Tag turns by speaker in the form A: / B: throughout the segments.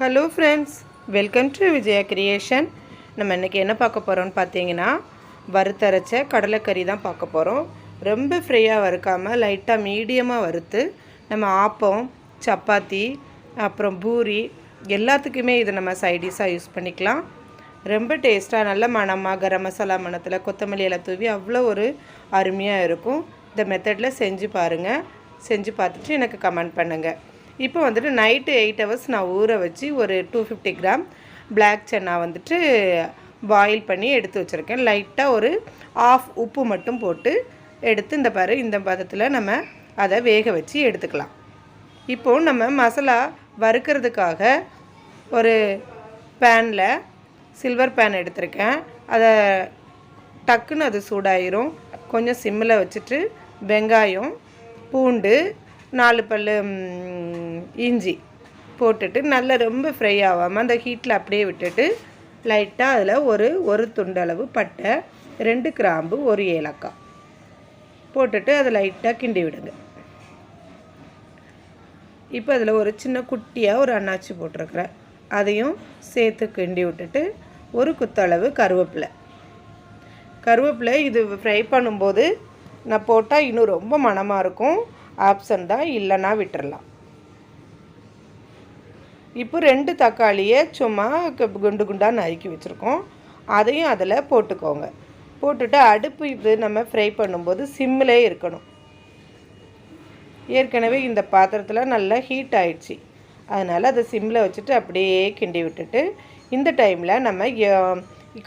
A: Hello friends, welcome to Vijaya creation. நம்ம இன்றைக்கி என்ன பார்க்க போகிறோம்னு பார்த்தீங்கன்னா, வறுத்தரைச்ச கடலைக்கறி தான் பார்க்க போகிறோம். ரொம்ப ஃப்ரையாக வறுக்காமல் லைட்டாக மீடியமாக வறுத்து நம்ம ஆப்பம், சப்பாத்தி, அப்புறம் பூரி எல்லாத்துக்குமே இதை நம்ம சைடிஷாக யூஸ் பண்ணிக்கலாம். ரொம்ப டேஸ்ட்டாக நல்ல மணமாக கரம் மசாலா மணத்தில் கொத்தமல்லி இலை தூவி அவ்வளோ ஒரு அருமையாக இருக்கும். இந்த மெத்தடில் செஞ்சு பாருங்கள். செஞ்சு பார்த்துட்டு எனக்கு கமெண்ட் பண்ணுங்கள். இப்போ வந்துட்டு நைட்டு 8 hours நான் ஊற வச்சு ஒரு 250 கிராம் பிளாக் சன்னா வந்துட்டு பாயில் பண்ணி எடுத்து வச்சுருக்கேன். லைட்டாக ஒரு ஆஃப் உப்பு மட்டும் போட்டு எடுத்து இந்த பதத்தில் நம்ம அதை வேக வச்சு எடுத்துக்கலாம். இப்போது நம்ம மசாலா வறுக்கிறதுக்காக ஒரு பேனில் சில்வர் பேன் எடுத்திருக்கேன். அதை டக்குன்னு அது சூடாயிரும். கொஞ்சம் சிம்மில் வச்சுட்டு வெங்காயம், பூண்டு, 4 பல் இஞ்சி போட்டுட்டு நல்லா ரொம்ப ஃப்ரை ஆகாமல் அந்த ஹீட்டில் அப்படியே விட்டுட்டு லைட்டாக அதில் ஒரு துண்டளவு பட்டை, 2 கிராம்பு, 1 ஏலக்காய் போட்டுட்டு அதை லைட்டாக கிண்டி விடுங்க. இப்போ அதில் ஒரு சின்ன குட்டியாக ஒரு அன்னாச்சி போட்டிருக்கிறேன், அதையும் சேர்த்து கிண்டி விட்டுட்டு ஒரு குத்தளவு கருவேப்பிலை இது ஃப்ரை பண்ணும்போது நான் போட்டால் இன்னும் ரொம்ப மணமாக இருக்கும். ஆப்ஷன் தான், இல்லைன்னா விட்டுறலாம். இப்போ 2 தக்காளியை சும்மா குண்டு குண்டாக நறுக்கி வச்சுருக்கோம், அதையும் அதில் போட்டுக்கோங்க. போட்டுட்டு அடுப்பு இது நம்ம ஃப்ரை பண்ணும்போது சிம்மிலே இருக்கணும். ஏற்கனவே இந்த பாத்திரத்தில் நல்லா ஹீட் ஆயிடுச்சு, அதனால் அதை சிம்மில் வச்சுட்டு அப்படியே கிண்டி விட்டுட்டு இந்த டைமில் நம்ம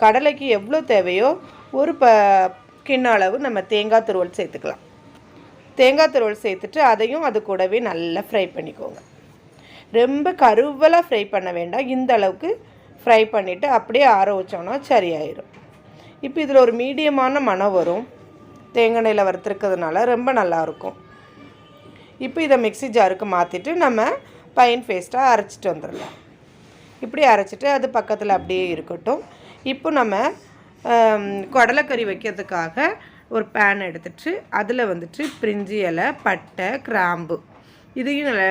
A: கடலைக்கு எவ்வளோ தேவையோ ஒரு கிண்ண அளவு நம்ம தேங்காய் துருவல் சேர்த்துக்கலாம். தேங்காய் துருவல் சேர்த்துட்டு அதையும் அது கூடவே நல்லா ஃப்ரை பண்ணிக்கோங்க. ரொம்ப கருவலாக ஃப்ரை பண்ண வேண்டாம், இந்த அளவுக்கு ஃப்ரை பண்ணிவிட்டு அப்படியே ஆற வச்சோன்னா சரியாயிடும். இப்போ இதில் ஒரு மீடியமான மணம் வரும், தேங்காய் எண்ணெயில் வறுத்துருக்கிறதுனால ரொம்ப நல்லாயிருக்கும். இப்போ இதை மிக்ஸி ஜாருக்கு மாற்றிட்டு நம்ம ஃபைன் பேஸ்ட்டாக அரைச்சிட்டு வந்துடலாம். இப்படி அரைச்சிட்டு அது பக்கத்தில் அப்படியே இருக்கட்டும். இப்போ நம்ம கடலைக்கறி வைக்கிறதுக்காக ஒரு பேன் எடுத்துட்டு அதில் வந்துட்டு பிரிஞ்சி இலை, பட்டை, கிராம்பு இதையும் நல்லா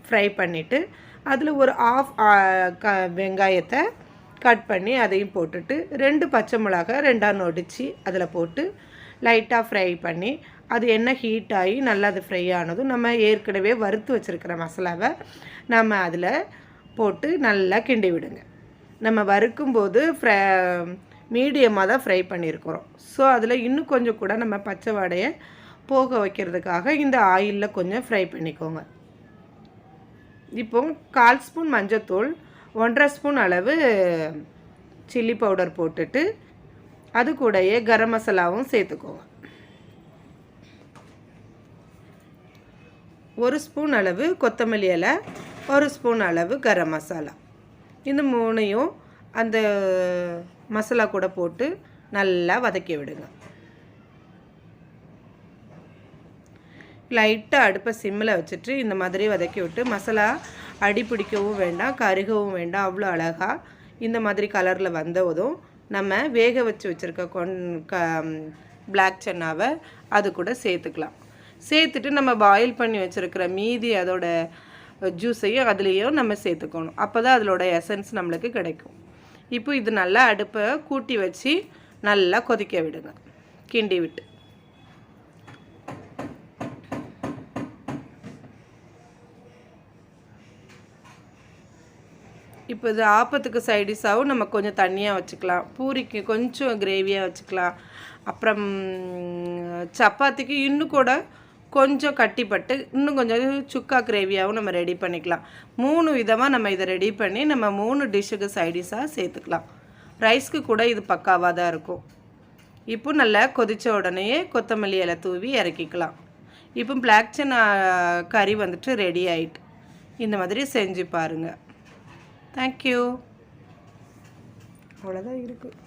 A: ஃப்ரை பண்ணிவிட்டு அதில் ஒரு ஆஃப் வெங்காயத்தை கட் பண்ணி அதையும் போட்டுட்டு 2 பச்சை மிளகாய் 2ஆக நொடித்து அதில் போட்டு லைட்டாக ஃப்ரை பண்ணி அது எண்ணெய் ஹீட் ஆகி நல்லா அது ஃப்ரை ஆனதும் நம்ம ஏற்கனவே வறுத்து வச்சுருக்கிற மசாலாவை நம்ம அதில் போட்டு நல்லா கிண்டி விடுங்க. நம்ம வறுக்கும்போது மீடியமாக தான் ஃப்ரை பண்ணியிருக்கிறோம். ஸோ அதில் இன்னும் கொஞ்சம் கூட நம்ம பச்சை வாடையை போக வைக்கிறதுக்காக இந்த ஆயிலில் கொஞ்சம் ஃப்ரை பண்ணிக்கோங்க. இப்போ 1/4 ஸ்பூன் மஞ்சத்தூள், 1.5 ஸ்பூன் அளவு சில்லி பவுடர் போட்டுட்டு அது கூடயே கரம் மசாலாவும் சேர்த்துக்கோங்க. 1 ஸ்பூன் அளவு கொத்தமல்லி இலை, 1 ஸ்பூன் அளவு கரம் மசாலா, இந்த 3ஐயும் அந்த மசாலா கூட போட்டு நல்லா வதக்கி விடுங்க. லைட்டாக அடுப்பை சிம்மில் வச்சுட்டு இந்த மாதிரி வதக்கி விட்டு மசாலா அடி பிடிக்கவும் வேண்டாம், கருகவும் வேண்டாம். அவ்வளோ அழகாக இந்த மாதிரி கலரில் வந்ததும் நம்ம வேக வச்சு வச்சுருக்க பிளாக் சன்னாவை அது கூட சேர்த்துக்கலாம். சேர்த்துட்டு நம்ம பாயில் பண்ணி வச்சுருக்கிற மீதி அதோட ஜூஸையும் அதுலேயும் நம்ம சேர்த்துக்கணும். அப்போ தான் அதோட எசன்ஸ் நம்மளுக்கு கிடைக்கும். இப்போ இது நல்லா அடுப்பை கூட்டி வச்சு நல்லா கொதிக்க விடுங்க, கிண்டி விட்டு. இப்போ இது ஆப்பத்துக்கு சைடிஷாகவும் நம்ம கொஞ்சம் தண்ணியாக வச்சுக்கலாம், பூரிக்கு கொஞ்சம் கிரேவியாக வச்சுக்கலாம், அப்புறம் சப்பாத்திக்கு இன்னும் கூட கொஞ்சம் கட்டிப்பட்டு இன்னும் கொஞ்சம் சுக்கா கிரேவியாகவும் நம்ம ரெடி பண்ணிக்கலாம். 3 விதமாக நம்ம இதை ரெடி பண்ணி நம்ம 3 டிஷ்ஷுக்கு சைடிஷாக சேர்த்துக்கலாம். ரைஸ்க்கு கூட இது பக்காவாக தான் இருக்கும். இப்போ நல்லா கொதித்த உடனேயே கொத்தமல்லி இலை தூவி இறக்கிக்கலாம். இப்போ பிளாக் சன்னா கறி வந்துட்டு ரெடி ஆகிட்டு. இந்த மாதிரி செஞ்சு பாருங்கள். தேங்க்யூ. அவ்வளோதான் இருக்குது.